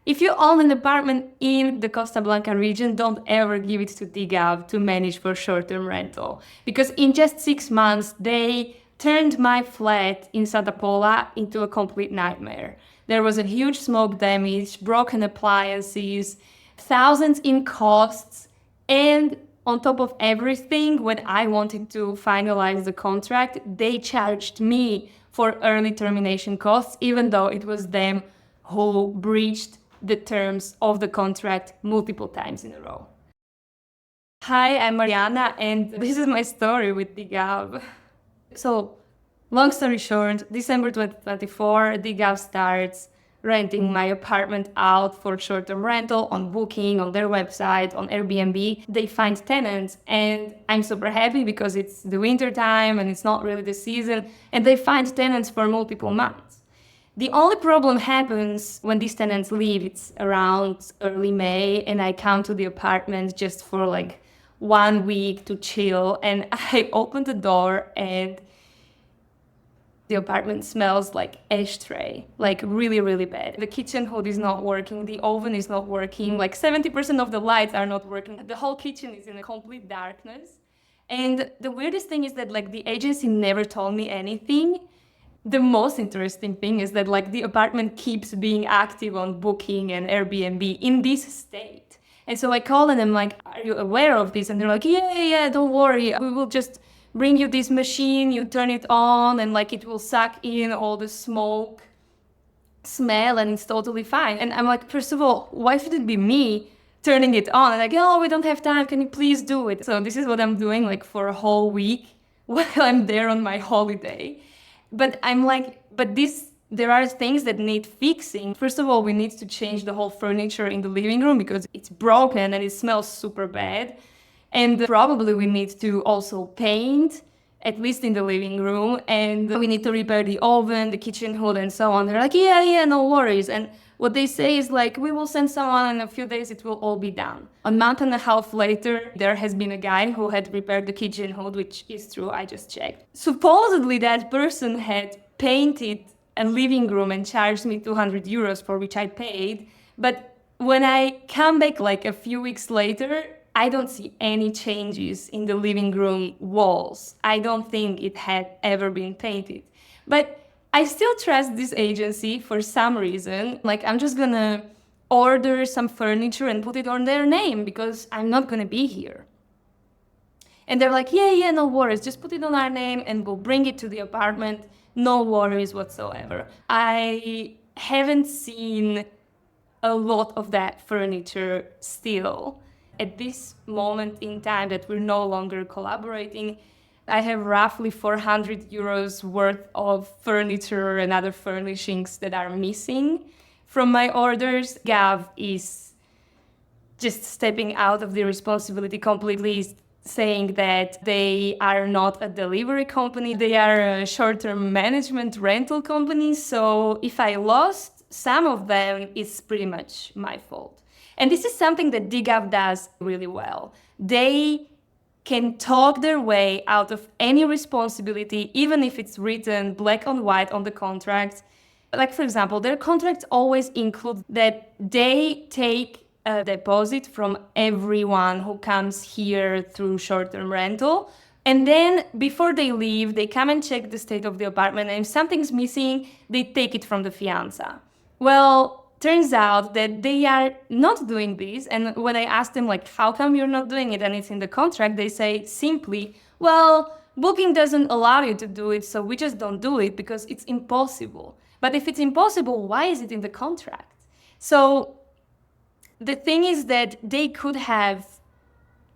If you own an apartment in the Costa Blanca region, don't ever give it to Dygav to manage for short-term rental. Because in just 6 months, they turned my flat in Santa Pola into a complete nightmare. There was a huge smoke damage, broken appliances, thousands in costs, and on top of everything, when I wanted to finalize the contract, they charged me for early termination costs, even though it was them who breached the terms of the contract multiple times in a row. Hi, I'm Mariana, and this is my story with Dygav. So, long story short, December 2024, Dygav starts renting my apartment out for short-term rental on Booking, on their website, on Airbnb. They find tenants, and I'm super happy because it's the winter time and it's not really the season, and they find tenants for multiple months. The only problem happens when these tenants leave. It's around early May, and I come to the apartment just for like 1 week to chill, and I open the door and the apartment smells like ashtray, like really, really bad. The kitchen hood is not working, the oven is not working, like 70% of the lights are not working. The whole kitchen is in a complete darkness. And the weirdest thing is that like the agency never told me anything. The most interesting thing is that like the apartment keeps being active on Booking and Airbnb in this state. And so I call and I'm like, are you aware of this? And they're like, yeah, don't worry. We will just bring you this machine, you turn it on, and like it will suck in all the smoke smell and it's totally fine. And I'm like, first of all, why should it be me turning it on? And like, oh, we don't have time, can you please do it? So this is what I'm doing like for a whole week while I'm there on my holiday. But I'm like, there are things that need fixing. First of all, we need to change the whole furniture in the living room because it's broken and it smells super bad. And probably we need to also paint, at least in the living room. And we need to repair the oven, the kitchen hood, and so on. They're like, yeah, no worries. And what they say is like, we will send someone in a few days, it will all be done. A month and a half later, there has been a guy who had repaired the kitchen hood, which is true, I just checked. Supposedly that person had painted a living room and charged me 200 euros, for which I paid. But when I come back like a few weeks later, I don't see any changes in the living room walls. I don't think it had ever been painted. But I still trust this agency for some reason. Like, I'm just gonna order some furniture and put it on their name because I'm not gonna be here. And they're like, yeah, no worries, just put it on our name and we'll bring it to the apartment. No worries whatsoever. I haven't seen a lot of that furniture still. At this moment in time that we're no longer collaborating, I have roughly 400 euros worth of furniture and other furnishings that are missing from my orders. Gav is just stepping out of the responsibility completely, saying that they are not a delivery company, they are a short-term management rental company. So if I lost some of them, it's pretty much my fault. And this is something that Dygav does really well. They can talk their way out of any responsibility, even if it's written black on white on the contract. Like, for example, their contracts always include that they take a deposit from everyone who comes here through short-term rental. And then before they leave, they come and check the state of the apartment. And if something's missing, they take it from the fianza. Well, turns out that they are not doing this. And when I ask them, like, how come you're not doing it and it's in the contract, they say simply, well, Booking doesn't allow you to do it, so we just don't do it because it's impossible. But if it's impossible, why is it in the contract? So the thing is that they could have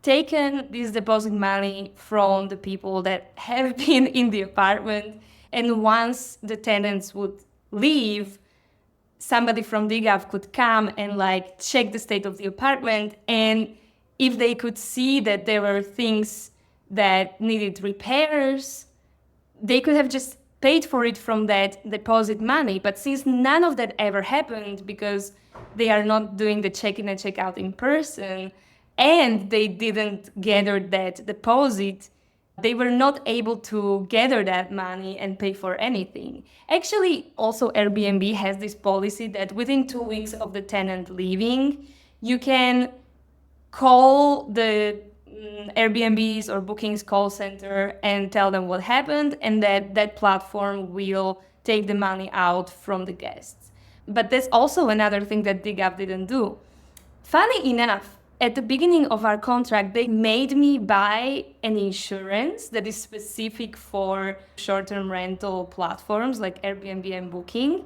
taken this deposit money from the people that have been in the apartment, and once the tenants would leave, somebody from Dygav could come and like check the state of the apartment, and if they could see that there were things that needed repairs, they could have just paid for it from that deposit money. But since none of that ever happened because they are not doing the check-in and check-out in person, and they didn't gather that deposit They were not able to gather that money and pay for anything. Actually, also Airbnb has this policy that within 2 weeks of the tenant leaving, you can call the Airbnb's or Booking's call center and tell them what happened, and that platform will take the money out from the guests. But that's also another thing that Dygav didn't do. Funny enough, at the beginning of our contract, they made me buy an insurance that is specific for short-term rental platforms like Airbnb and Booking.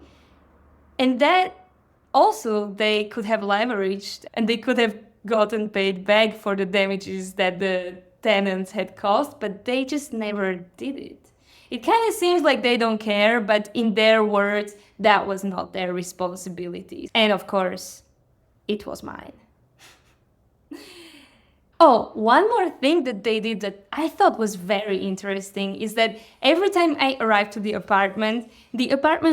And that also they could have leveraged, and they could have gotten paid back for the damages that the tenants had caused, but they just never did it. It kind of seems like they don't care, but in their words, that was not their responsibility. And of course, it was mine. Oh, one more thing that they did that I thought was very interesting is that every time I arrived to the apartment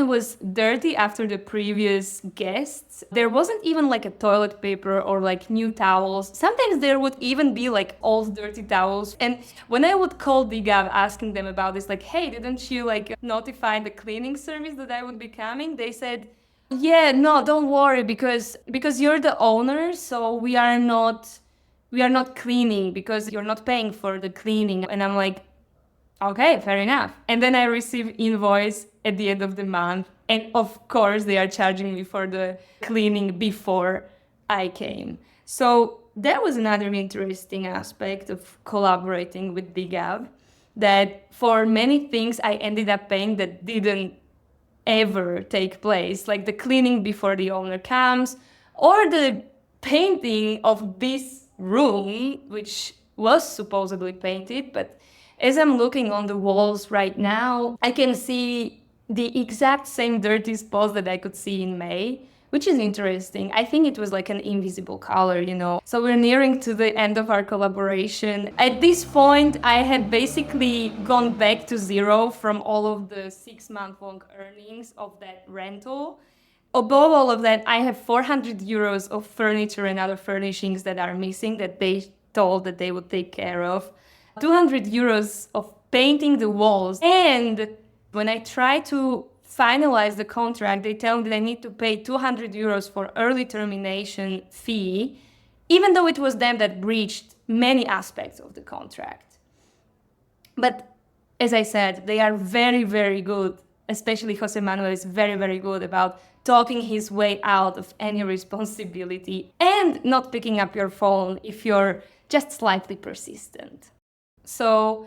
was dirty after the previous guests. There wasn't even like a toilet paper or like new towels. Sometimes there would even be like old dirty towels. And when I would call Dygav asking them about this, like, hey, didn't you like notify the cleaning service that I would be coming? They said, yeah, no, don't worry, because you're the owner, so we are not cleaning because you're not paying for the cleaning. And I'm like, okay, fair enough. And then I receive invoice at the end of the month. And of course, they are charging me for the cleaning before I came. So that was another interesting aspect of collaborating with Dygav, that for many things I ended up paying that didn't ever take place, like the cleaning before the owner comes, or the painting of this room, which was supposedly painted, but as I'm looking on the walls right now, I can see the exact same dirty spots that I could see in May, which is interesting. I think it was like an invisible color, you know. So we're nearing to the end of our collaboration. At this point, I had basically gone back to zero from all of the 6-month-long earnings of that rental. Above all of that, I have 400 euros of furniture and other furnishings that are missing that they told that they would take care of. 200 euros of painting the walls. And when I try to finalize the contract, they tell me that I need to pay 200 euros for early termination fee, even though it was them that breached many aspects of the contract. But as I said, they are very, very good, especially Jose Manuel is very, very good about talking his way out of any responsibility and not picking up your phone if you're just slightly persistent. So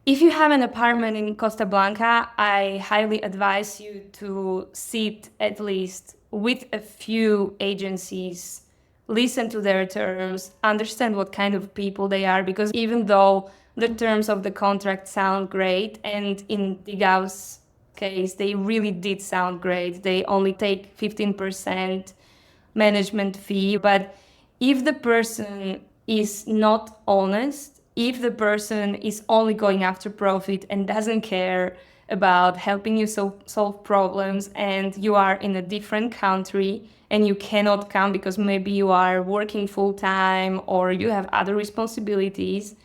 if you have an apartment in Costa Blanca, I highly advise you to sit at least with a few agencies, listen to their terms, understand what kind of people they are, because even though the terms of the contract sound great, and in Dygav's case, they really did sound great. They only take 15% management fee. But if the person is not honest, if the person is only going after profit and doesn't care about helping you solve problems, and you are in a different country and you cannot come because maybe you are working full-time or you have other responsibilities,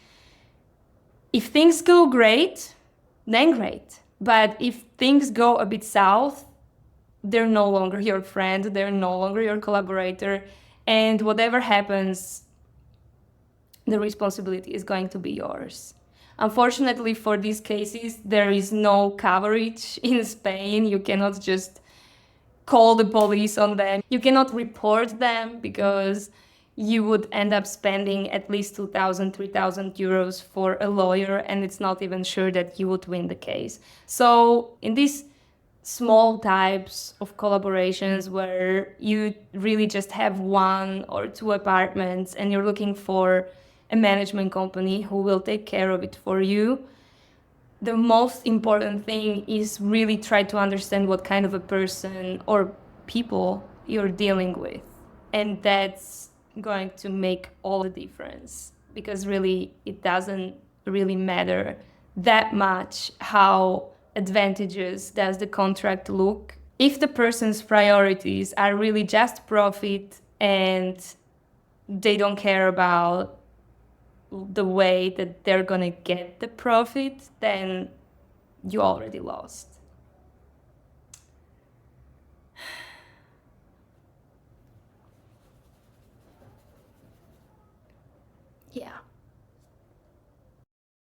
if things go great, then great. But if things go a bit south, they're no longer your friend, they're no longer your collaborator, and whatever happens, the responsibility is going to be yours. Unfortunately, for these cases, there is no coverage in Spain. You cannot just call the police on them. You cannot report them because you would end up spending at least 2,000, 3,000 euros for a lawyer, and it's not even sure that you would win the case. So in these small types of collaborations where you really just have 1 or 2 apartments and you're looking for a management company who will take care of it for you, the most important thing is really try to understand what kind of a person or people you're dealing with. And that's going to make all the difference, because really it doesn't really matter that much how advantageous does the contract look. If the person's priorities are really just profit and they don't care about the way that they're gonna get the profit, then you already lost. Yeah.